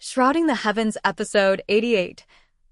Shrouding the Heavens Episode 88,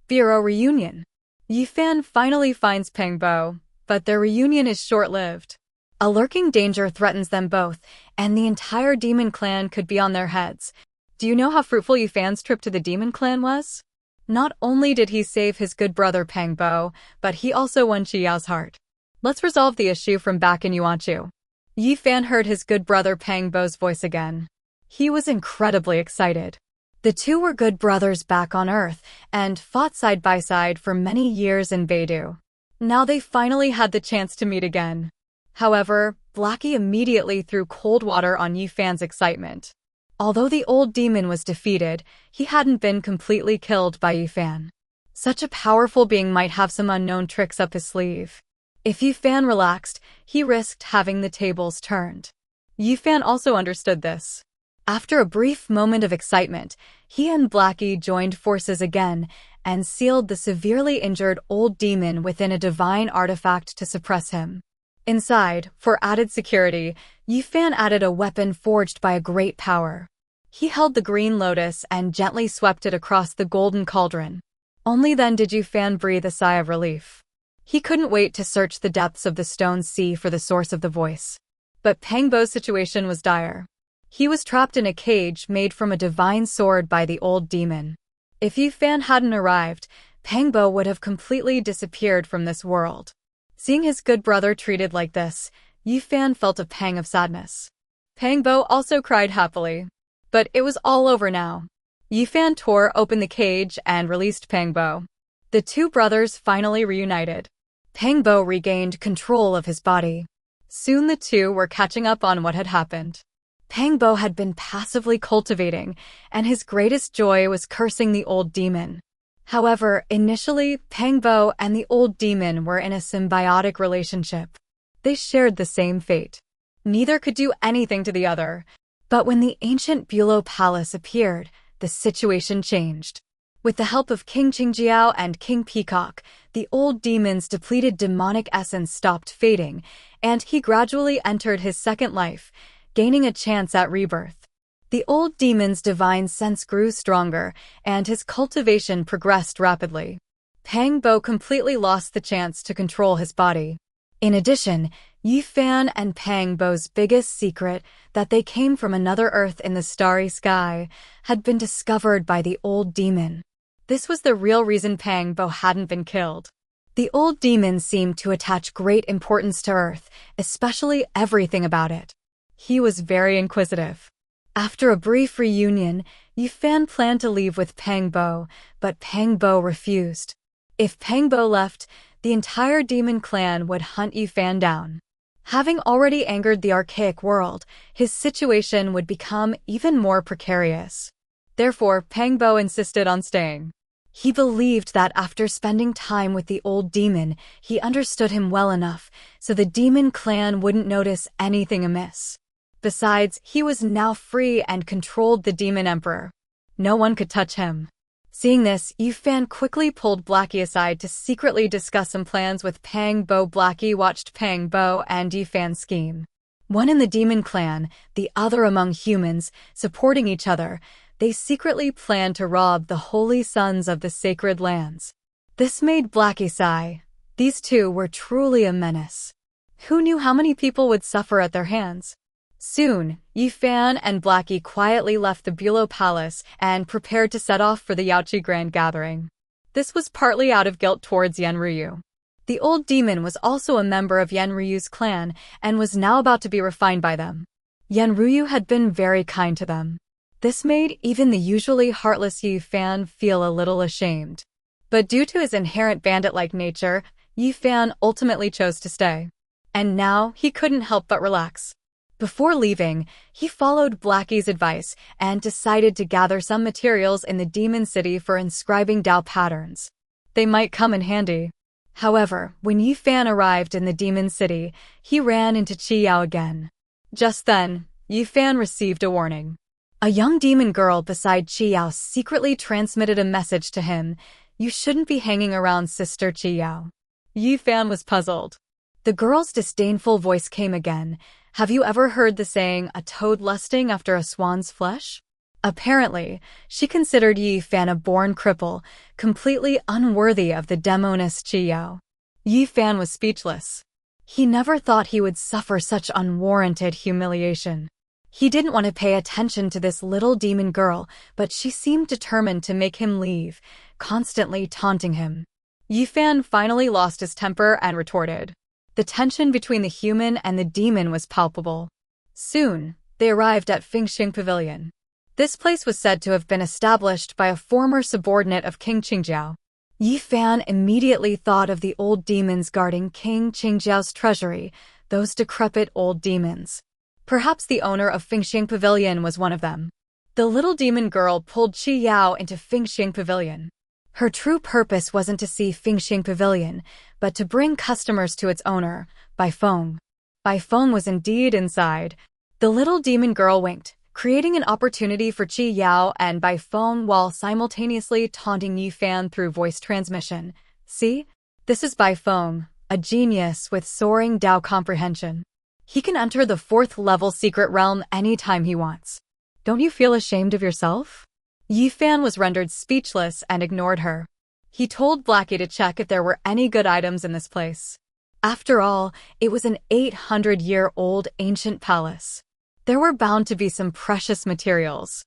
Bureau Reunion. Yifan finally finds Pengbo, but their reunion is short-lived. A lurking danger threatens them both, and the entire demon clan could be on their heads. Do you know how fruitful Yifan's trip to the demon clan was? Not only did he save his good brother Pengbo, but he also won Qiyao's heart. Let's resolve the issue from back in Yuanchu. Yifan heard his good brother Pengbo's voice again. He was incredibly excited. The two were good brothers back on Earth, and fought side by side for many years in Beidou. Now they finally had the chance to meet again. However, Blackie immediately threw cold water on Yifan's excitement. Although the old demon was defeated, he hadn't been completely killed by Yifan. Such a powerful being might have some unknown tricks up his sleeve. If Yifan relaxed, he risked having the tables turned. Yifan also understood this. After a brief moment of excitement, he and Blackie joined forces again and sealed the severely injured old demon within a divine artifact to suppress him. Inside, for added security, Yifan added a weapon forged by a great power. He held the green lotus and gently swept it across the golden cauldron. Only then did Yifan breathe a sigh of relief. He couldn't wait to search the depths of the stone sea for the source of the voice. But Pengbo's situation was dire. He was trapped in a cage made from a divine sword by the old demon. If Yifan hadn't arrived, Pengbo would have completely disappeared from this world. Seeing his good brother treated like this, Yifan felt a pang of sadness. Pengbo also cried happily. But it was all over now. Yifan tore open the cage and released Pengbo. The two brothers finally reunited. Pengbo regained control of his body. Soon the two were catching up on what had happened. Pengbo had been passively cultivating, and his greatest joy was cursing the old demon. However, initially, Pengbo and the old demon were in a symbiotic relationship. They shared the same fate. Neither could do anything to the other. But when the ancient Bulow Palace appeared, the situation changed. With the help of King Qingjiao and King Peacock, the old demon's depleted demonic essence stopped fading, and he gradually entered his second life, gaining a chance at rebirth. The old demon's divine sense grew stronger, and his cultivation progressed rapidly. Pengbo completely lost the chance to control his body. In addition, Yifan and Pengbo's biggest secret, that they came from another Earth in the starry sky, had been discovered by the old demon. This was the real reason Pengbo hadn't been killed. The old demon seemed to attach great importance to Earth, especially everything about it. He was very inquisitive. After a brief reunion, Yifan planned to leave with Pengbo, but Pengbo refused. If Pengbo left, the entire demon clan would hunt Yifan down. Having already angered the archaic world, his situation would become even more precarious. Therefore, Pengbo insisted on staying. He believed that after spending time with the old demon, he understood him well enough, so the demon clan wouldn't notice anything amiss. Besides, he was now free and controlled the demon emperor. No one could touch him. Seeing this, Yifan quickly pulled Blackie aside to secretly discuss some plans with Pengbo. Blackie watched Pengbo and Yifan scheme. One in the demon clan, the other among humans, supporting each other, they secretly planned to rob the holy sons of the sacred lands. This made Blackie sigh. These two were truly a menace. Who knew how many people would suffer at their hands? Soon, Yifan and Blackie quietly left the Bulow Palace and prepared to set off for the Yaoqi Grand Gathering. This was partly out of guilt towards Yanryu. The old demon was also a member of Yanryu's clan and was now about to be refined by them. Yanryu had been very kind to them. This made even the usually heartless Yifan feel a little ashamed. But due to his inherent bandit-like nature, Yifan ultimately chose to stay. And now he couldn't help but relax. Before leaving, he followed Blackie's advice and decided to gather some materials in the demon city for inscribing Dao patterns. They might come in handy. However, when Yifan arrived in the demon city, he ran into Qiyao again. Just then, Yifan received a warning. A young demon girl beside Qiyao secretly transmitted a message to him. You shouldn't be hanging around Sister Qiyao. Yifan was puzzled. The girl's disdainful voice came again. Have you ever heard the saying, a toad lusting after a swan's flesh? Apparently, she considered Yi Fan a born cripple, completely unworthy of the demoness Qi Yao. Yi Fan was speechless. He never thought he would suffer such unwarranted humiliation. He didn't want to pay attention to this little demon girl, but she seemed determined to make him leave, constantly taunting him. Yi Fan finally lost his temper and retorted. The tension between the human and the demon was palpable. Soon, they arrived at Fingxing Pavilion. This place was said to have been established by a former subordinate of King Qingjiao. Yi Fan immediately thought of the old demons guarding King Qingjiao's treasury, those decrepit old demons. Perhaps the owner of Fingxing Pavilion was one of them. The little demon girl pulled Qi Yao into Fingxing Pavilion. Her true purpose wasn't to see Fingxing Pavilion, but to bring customers to its owner, Bai Feng. Bai Feng was indeed inside. The little demon girl winked, creating an opportunity for Qi Yao and Bai Feng while simultaneously taunting Yi Fan through voice transmission. See? This is Bai Feng, a genius with soaring Dao comprehension. He can enter the 4th level secret realm anytime he wants. Don't you feel ashamed of yourself? Yi Fan was rendered speechless and ignored her. He told Blackie to check if there were any good items in this place. After all, it was an 800-year-old ancient palace. There were bound to be some precious materials.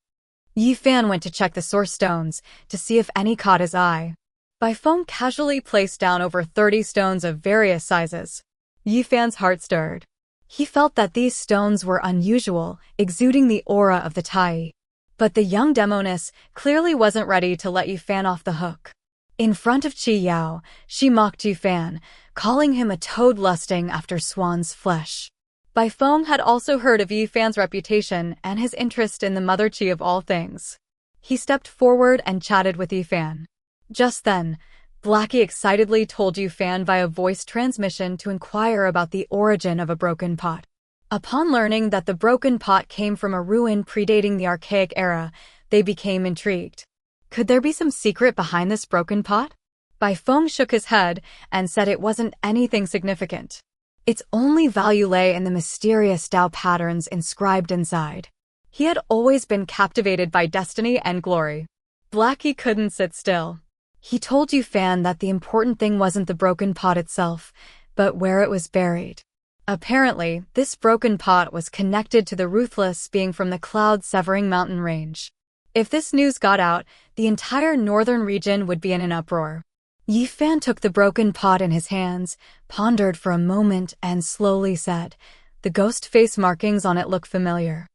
Yi Fan went to check the source stones to see if any caught his eye. Bai Feng casually placed down over 30 stones of various sizes. Yi Fan's heart stirred. He felt that these stones were unusual, exuding the aura of the Tai. But the young demoness clearly wasn't ready to let Yi Fan off the hook. In front of Qi Yao, she mocked Yi Fan, calling him a toad lusting after swan's flesh. Bai Feng had also heard of Yi Fan's reputation and his interest in the mother Qi of all things. He stepped forward and chatted with Yi Fan. Just then, Blackie excitedly told Yi Fan via voice transmission to inquire about the origin of a broken pot. Upon learning that the broken pot came from a ruin predating the archaic era, they became intrigued. Could there be some secret behind this broken pot? Bai Feng shook his head and said it wasn't anything significant. Its only value lay in the mysterious Dao patterns inscribed inside. He had always been captivated by destiny and glory. Blackie couldn't sit still. He told Yi Fan that the important thing wasn't the broken pot itself, but where it was buried. Apparently, this broken pot was connected to the ruthless being from the cloud-severing mountain range. If this news got out, the entire northern region would be in an uproar. Yi Fan took the broken pot in his hands, pondered for a moment, and slowly said, "The ghost face markings on it look familiar.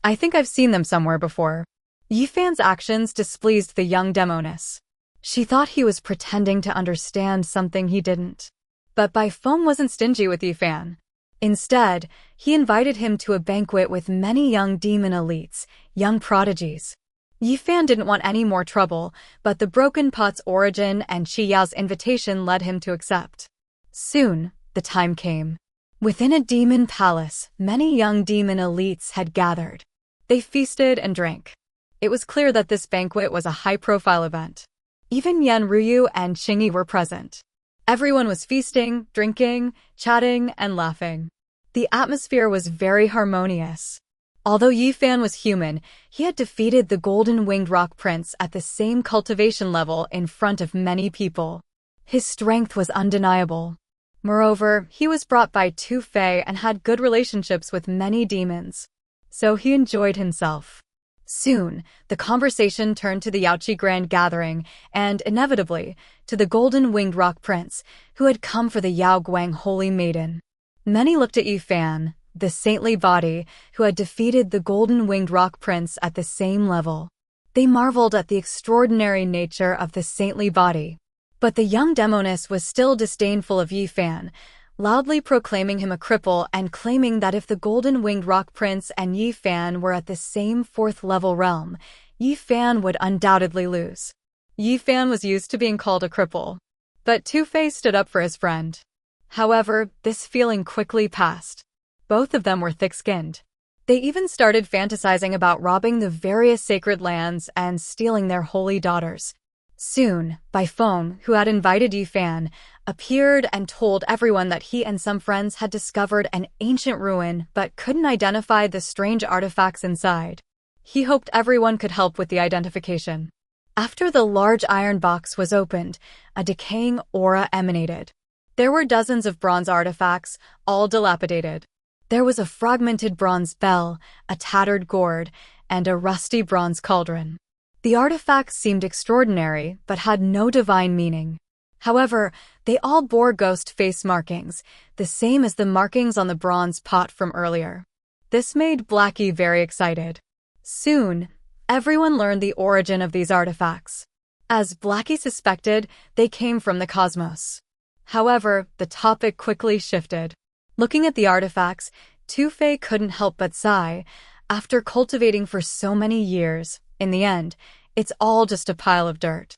I think I've seen them somewhere before." Yi Fan's actions displeased the young demoness. She thought he was pretending to understand something he didn't. But Bai Feng wasn't stingy with Yi Fan. Instead, he invited him to a banquet with many young demon elites, young prodigies. Yi Fan didn't want any more trouble, but the broken pot's origin and Qi Yao's invitation led him to accept. Soon, the time came. Within a demon palace, many young demon elites had gathered. They feasted and drank. It was clear that this banquet was a high-profile event. Even Yan Ruyu and Qingyi were present. Everyone was feasting, drinking, chatting, and laughing. The atmosphere was very harmonious. Although Yi Fan was human, he had defeated the golden-winged rock prince at the same cultivation level in front of many people. His strength was undeniable. Moreover, he was brought by Tu Fei and had good relationships with many demons. So he enjoyed himself. Soon, the conversation turned to the Yaoqi Grand Gathering and, inevitably, to the golden-winged rock prince, who had come for the Yao Guang Holy Maiden. Many looked at Yi Fan, the saintly body, who had defeated the golden-winged rock prince at the same level. They marveled at the extraordinary nature of the saintly body. But the young demoness was still disdainful of Yi Fan, loudly proclaiming him a cripple and claiming that if the golden-winged rock prince and Yi Fan were at the same 4th-level realm, Yi Fan would undoubtedly lose. Yi Fan was used to being called a cripple. But Tu Fei stood up for his friend. However, this feeling quickly passed. Both of them were thick-skinned. They even started fantasizing about robbing the various sacred lands and stealing their holy daughters. Soon, Bai Feng, who had invited Yi Fan, appeared and told everyone that he and some friends had discovered an ancient ruin but couldn't identify the strange artifacts inside. He hoped everyone could help with the identification. After the large iron box was opened, a decaying aura emanated. There were dozens of bronze artifacts, all dilapidated. There was a fragmented bronze bell, a tattered gourd, and a rusty bronze cauldron. The artifacts seemed extraordinary, but had no divine meaning. However, they all bore ghost face markings, the same as the markings on the bronze pot from earlier. This made Blackie very excited. Soon, everyone learned the origin of these artifacts. As Blackie suspected, they came from the cosmos. However, the topic quickly shifted. Looking at the artifacts, Tu-Fei couldn't help but sigh. After cultivating for so many years, in the end, it's all just a pile of dirt.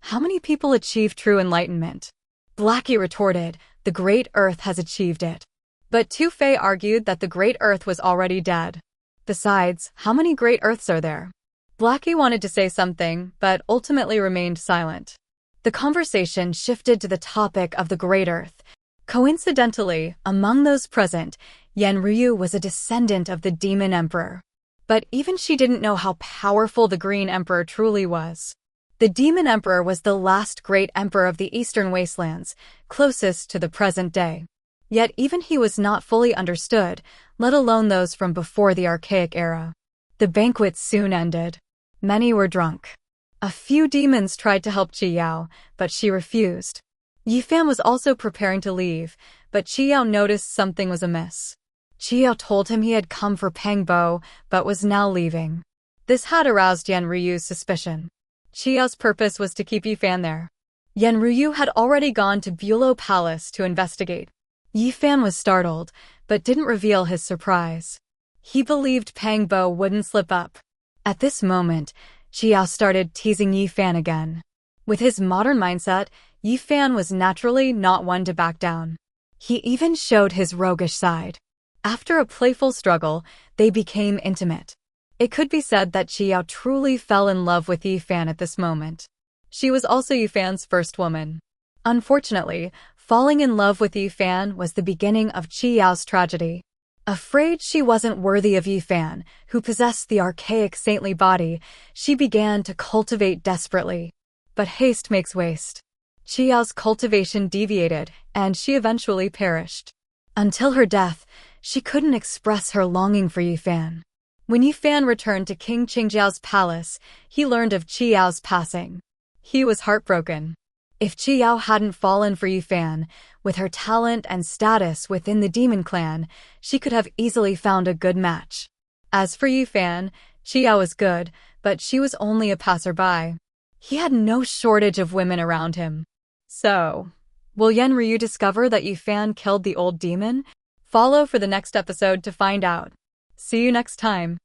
How many people achieve true enlightenment? Blackie retorted, the Great Earth has achieved it. But Tu-Fei argued that the Great Earth was already dead. Besides, how many Great Earths are there? Blackie wanted to say something, but ultimately remained silent. The conversation shifted to the topic of the Great Earth. Coincidentally, among those present, Yan Ryu was a descendant of the Demon Emperor. But even she didn't know how powerful the Green Emperor truly was. The Demon Emperor was the last great emperor of the Eastern Wastelands, closest to the present day. Yet even he was not fully understood, let alone those from before the Archaic era. The banquet soon ended. Many were drunk. A few demons tried to help Qi Yao, but she refused. Yifan was also preparing to leave, but Qi Yao noticed something was amiss. Qi Yao told him he had come for Peng Bo, but was now leaving. This had aroused Yan Ryu's suspicion. Qi Yao's purpose was to keep Yifan there. Yan Ryu had already gone to Bulow Palace to investigate. Yifan was startled, but didn't reveal his surprise. He believed Peng Bo wouldn't slip up. At this moment, Qi Yao started teasing Yifan again. With his modern mindset, Yifan was naturally not one to back down. He even showed his roguish side. After a playful struggle, they became intimate. It could be said that Qi Yao truly fell in love with Yifan at this moment. She was also Yifan's first woman. Unfortunately, falling in love with Yifan was the beginning of Qi Yao's tragedy. Afraid she wasn't worthy of Yifan, who possessed the archaic saintly body, she began to cultivate desperately. But haste makes waste. Qi Yao's cultivation deviated, and she eventually perished. Until her death, she couldn't express her longing for Yifan. When Yifan returned to King Qingjiao's palace, he learned of Qi Yao's passing. He was heartbroken. If Qi Yao hadn't fallen for Yifan, with her talent and status within the demon clan, she could have easily found a good match. As for Yifan, Qi Yao was good, but she was only a passerby. He had no shortage of women around him. So, will Yan Ryu discover that Yifan killed the old demon? Follow for the next episode to find out. See you next time.